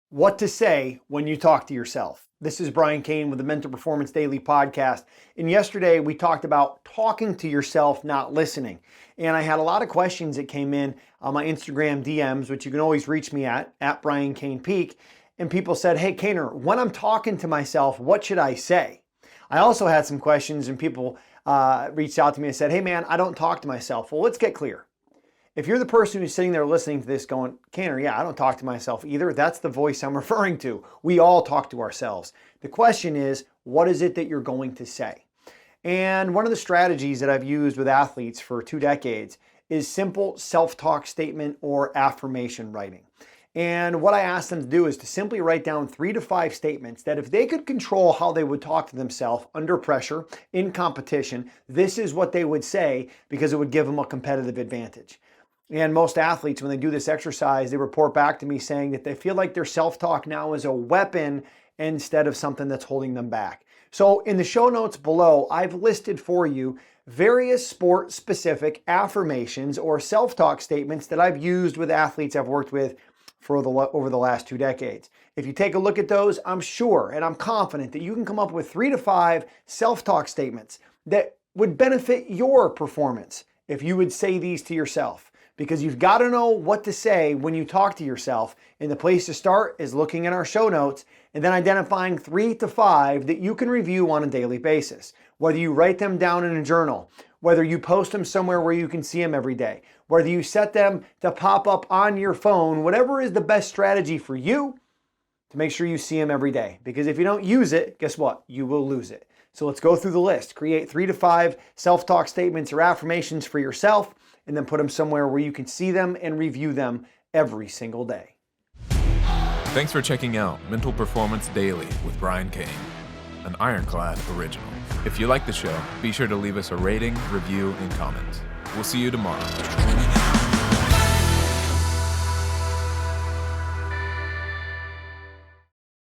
What to say when you talk to yourself. This is Brian Cain with the Mental Performance Daily podcast. And yesterday we talked about talking to yourself, not listening. And I had a lot of questions that came in on my Instagram DMs, which you can always reach me at Brian Cain Peak. And people said, hey, Cainer, when I'm talking to myself, what should I say? I also had some questions and people reached out to me and said, hey man, I don't talk to myself. Well, let's get clear. If you're the person who's sitting there listening to this going, Cainer, yeah, I don't talk to myself either. That's the voice I'm referring to. We all talk to ourselves. The question is, what is it that you're going to say? And one of the strategies that I've used with athletes for 2 decades is simple self-talk statement or affirmation writing. And what I ask them to do is to simply write down 3 to 5 statements that if they could control how they would talk to themselves under pressure, in competition, this is what they would say because it would give them a competitive advantage. And most athletes, when they do this exercise, they report back to me saying that they feel like their self-talk now is a weapon instead of something that's holding them back. So in the show notes below, I've listed for you various sport-specific affirmations or self-talk statements that I've used with athletes I've worked with for over the last 2 decades. If you take a look at those, I'm sure and I'm confident that you can come up with 3 to 5 self-talk statements that would benefit your performance if you would say these to yourself. Because you've got to know what to say when you talk to yourself. And the place to start is looking at our show notes and then identifying 3 to 5 that you can review on a daily basis. Whether you write them down in a journal, whether you post them somewhere where you can see them every day, whether you set them to pop up on your phone, whatever is the best strategy for you to make sure you see them every day. Because if you don't use it, guess what? You will lose it. So let's go through the list. Create 3 to 5 self-talk statements or affirmations for yourself, and then put them somewhere where you can see them and review them every single day. Thanks for checking out Mental Performance Daily with Brian Cain, an Ironclad original. If you like the show, be sure to leave us a rating, review, and comment. We'll see you tomorrow.